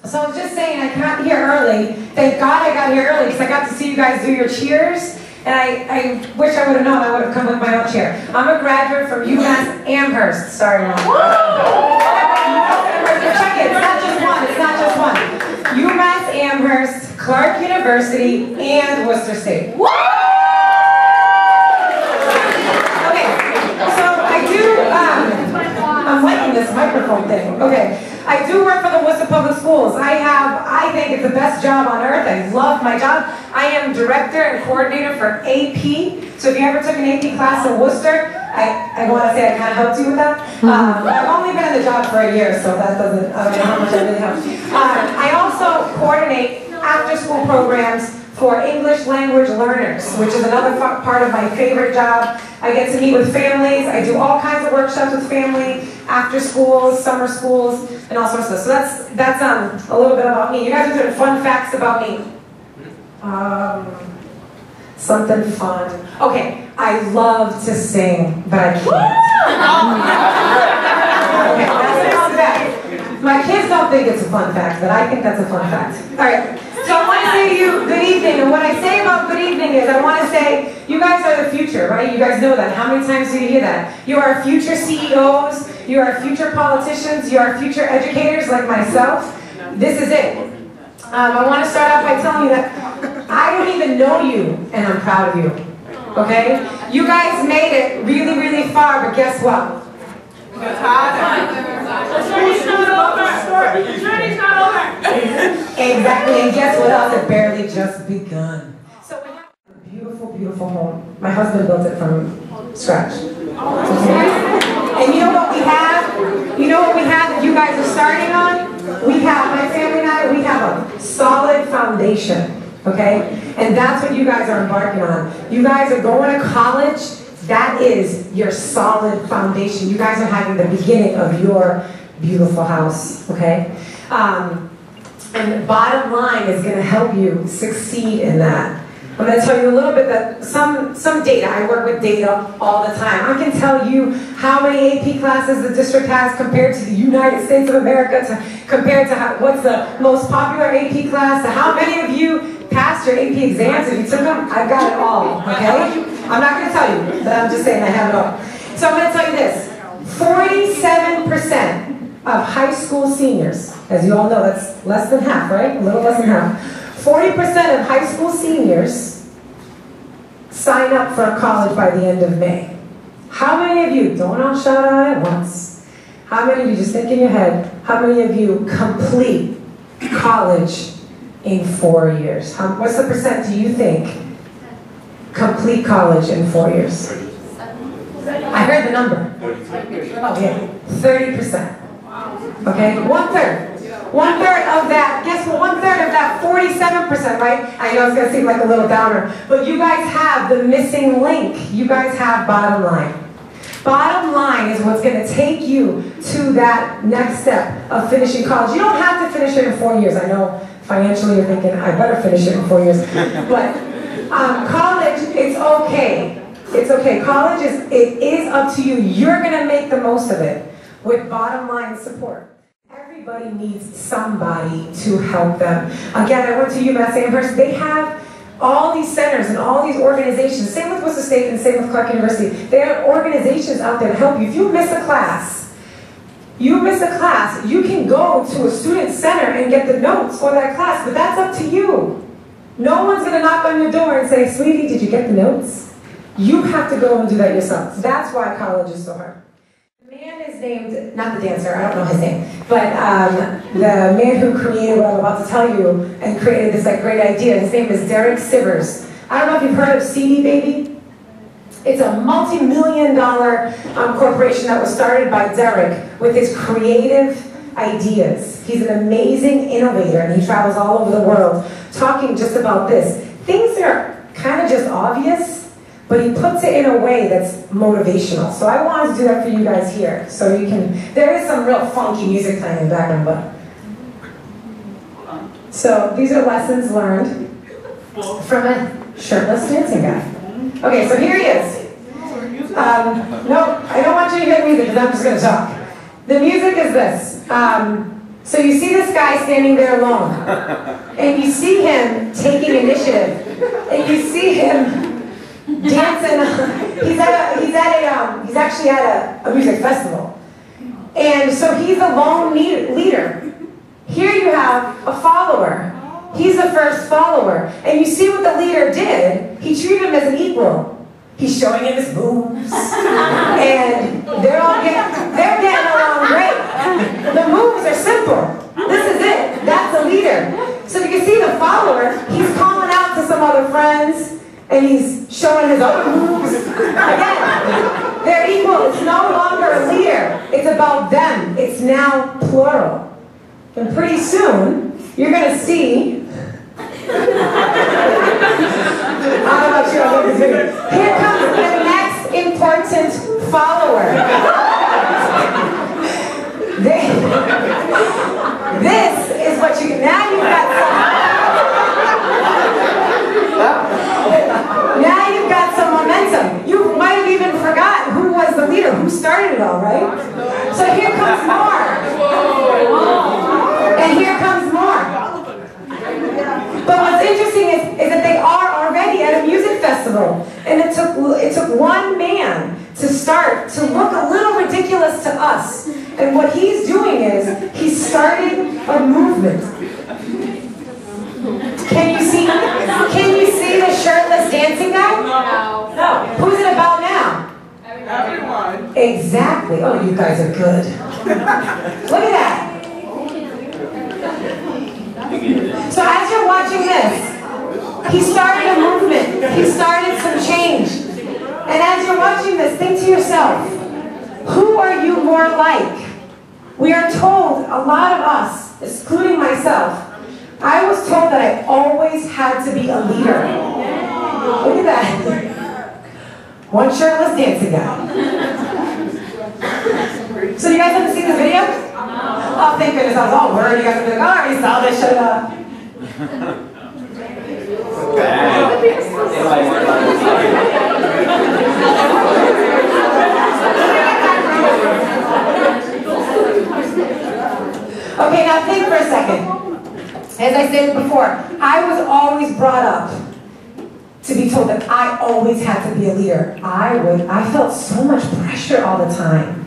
So I was just saying, I got here early. Thank God I got here early because I got to see you guys do your cheers. And I wish I would have known I would have come with my own chair. I'm a graduate from UMass Amherst. Sorry, Mom. Check it. It's not just one. It's not just one. UMass Amherst, Clark University, and Worcester State. Okay. So I do. I'm liking this microphone thing. Okay. I do work for the Worcester Public Schools. I think it's the best job on earth. I love my job. I am director and coordinator for AP. So if you ever took an AP class in Worcester, I want to say I kind of helped you with that. I've only been in the job for a year, so that doesn't, I don't know how much I really helped. I also coordinate after-school programs for English language learners, which is another part of my favorite job. I get to meet with families. I do all kinds of workshops with family, after schools, summer schools, and all sorts of stuff. So that's a little bit about me. You guys are doing fun facts about me. Something fun. Okay, I love to sing, but I can't. Okay, that's a fun fact. My kids don't think it's a fun fact, but I think that's a fun fact. All right. So I want to say to you, good evening, and what I say about good evening is I want to say, you guys are the future, right? You guys know that. How many times do you hear that? You are future CEOs, you are future politicians, you are future educators like myself. This is it. I want to start off by telling you that I don't even know you, and I'm proud of you, okay? You guys made it really, really far, but guess what? The journey's not over. The journey's not over. Exactly, and guess what else? It barely just begun. So we have a beautiful, beautiful home. My husband built it from scratch. And you know what we have? You know what we have that you guys are starting on? We have, my family and I, we have a solid foundation, okay? And that's what you guys are embarking on. You guys are going to college. That is your solid foundation. You guys are having the beginning of your beautiful house, okay? And the bottom line is going to help you succeed in that. I'm going to tell you a little bit that some data. I work with data all the time. I can tell you how many AP classes the district has compared to the United States of America, compared to what's the most popular AP class, to how many of you passed your AP exams. If you took them, I've got it all, okay? I'm not going to tell you, but I'm just saying I have it all. So I'm going to tell you this. 47% of high school seniors, as you all know, that's less than half, right? A little less than half. 40% of high school seniors sign up for college by the end of May. How many of you, don't all shout out at once, how many of you, just think in your head, how many of you complete college in 4 years? What's the percent do you think complete college in 4 years? I heard the number. Oh, yeah, 30%. Okay, 1/3. 1/3 of that, guess what, 1/3 of that 47%, right? I know it's going to seem like a little downer, but you guys have the missing link. You guys have bottom line. Bottom line is what's going to take you to that next step of finishing college. You don't have to finish it in 4 years. I know financially you're thinking, I better finish it in 4 years. But college, it's okay. It's okay. College it is up to you. You're going to make the most of it with bottom line support. Everybody needs somebody to help them. Again, I went to UMass Amherst. They have all these centers and all these organizations. Same with Worcester State and same with Clark University. They have organizations out there to help you. If you miss a class, you can go to a student center and get the notes for that class, but that's up to you. No one's going to knock on your door and say, sweetie, did you get the notes? You have to go and do that yourself. That's why college is so hard. The man is named, not the dancer, I don't know his name, but the man who created what I'm about to tell you and created this great idea, his name is Derek Sivers. I don't know if you've heard of CD Baby. It's a multi-million-dollar corporation that was started by Derek with his creative ideas. He's an amazing innovator and he travels all over the world talking just about this. Things that are kind of just obvious, but he puts it in a way that's motivational. So I wanted to do that for you guys here. So you can, there is some real funky music playing in the background, but. So these are lessons learned from a shirtless dancing guy. Okay, so here he is. No, I don't want you to hear music because I'm just going to talk. The music is this. So you see this guy standing there alone, and you see him taking initiative, and you see him dancing. He's actually at a music festival, and so he's a lone leader. Here you have a follower. He's the first follower, and you see what the leader did. He treated him as an equal. He's showing him his moves, and they're getting along great. The moves are simple. This is it. That's the leader. So you can see the follower. He's calling out to some other friends, and he's showing his other moves. Again, they're equal. It's no longer a leader. It's about them. It's now plural. And pretty soon, you're going to see. I don't know about you, I love this video. Here comes the next important follower. This is what you, now you've got some momentum. You might have even forgotten who was the leader, who started it all, right? So here comes more. And here comes more. But what's interesting is that they are already at a music festival. And it took one man to start to look a little ridiculous to us. And what he's doing is, he's starting a movement. Can you see the shirtless dancing guy? No. Who's it about now? Everyone. Exactly. Oh, you guys are good. Look at that. So as you're watching this, he started a movement. He started some change. And as you're watching this, think to yourself, who are you more like? We are told, a lot of us, including myself, I was told that I always had to be a leader. Look at that. One shirtless dancing guy. So you guys haven't seen this video? Oh, thank goodness, I was all worried. You guys would be like, oh, I already saw this, shut up. Okay, now think for a second. As I said before, I was always brought up to be told that I always had to be a leader. I felt so much pressure all the time.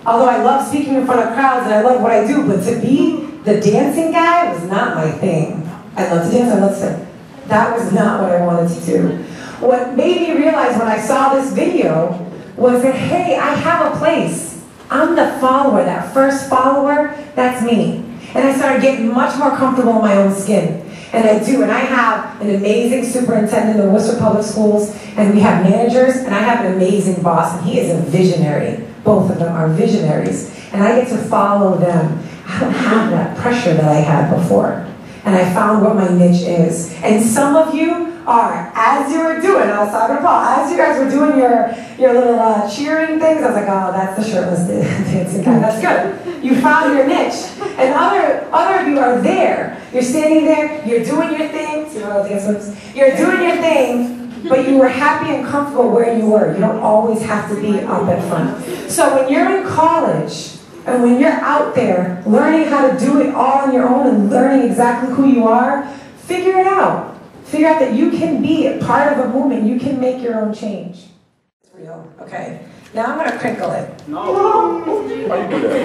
Although I love speaking in front of crowds and I love what I do, but to be the dancing guy was not my thing. I love to dance, I love to sing. That was not what I wanted to do. What made me realize when I saw this video was that, hey, I have a place. I'm the follower, that first follower, that's me. And I started getting much more comfortable in my own skin. And I do, and I have an amazing superintendent in the Worcester Public Schools, and we have managers, and I have an amazing boss, and he is a visionary. Both of them are visionaries. And I get to follow them. I don't have that pressure that I had before. And I found what my niche is. And some of you are, as you were doing, I was talking to Paul, as you guys were doing your little cheering things, I was like, oh, that's the shirtless dancing guy. That's good. You found your niche. And other of you are there. You're standing there, you're doing your thing. See how dance moves? You're doing your thing, but you were happy and comfortable where you were. You don't always have to be up at front. So when you're in college, and when you're out there learning how to do it all on your own and learning exactly who you are, figure it out. Figure out that you can be a part of a movement. You can make your own change. It's real. Okay. Now I'm going to crinkle it. No. Why you do that?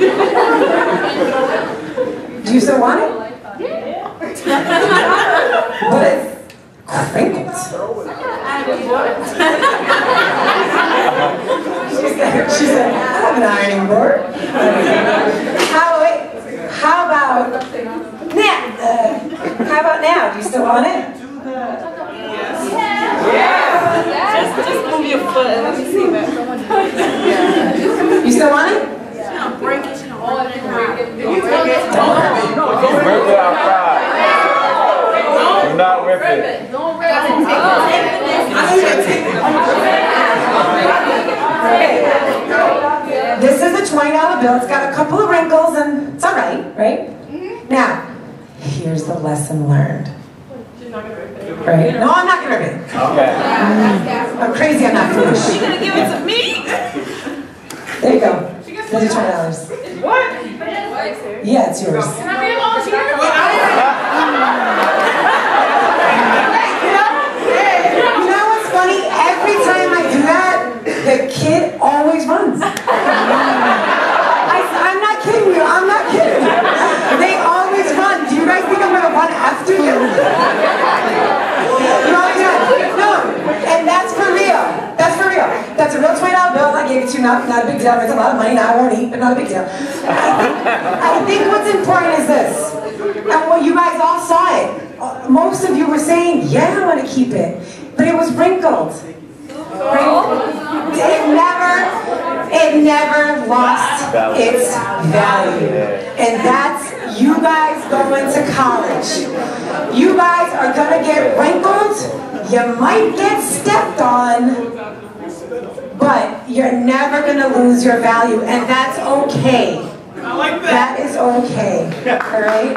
Do you still want it? Yeah. What is crinkles? She said, I have an ironing board. How about now? Do you still want it? Yes. Just move your foot and let me see that. You still want it? Break it. Don't rip it outside. Do not rip it. Don't rip it. This is a $20 bill. It's got a couple of wrinkles and it's all right, right? Now, here's the lesson learned. She's not going to rip it. Right? No, I'm not going to rip it. Okay. I'm crazy, I'm not foolish. She's going to give it to me? There you go. There's your $20. What? Yeah, it's yours. Can I be a volunteer? You know what's funny? Every time I do that, the kid always runs. I'm not kidding you. I'm not kidding. They always run. Do you guys think I'm gonna run after you? You always run. No, and that's for real. That's for real. That's a real $20 bill. I gave it to you. Not a big deal. It's a lot of money. Now I won't eat, but not a big deal. I think what's important is this. And well, you guys all saw it. Most of you were saying, yeah, I want to keep it. But it was wrinkled. It never lost its value. And that's you guys going to college. You guys are going to get wrinkled. You might get stepped on. But you're never going to lose your value. And that's okay. I like that. That is okay. All right?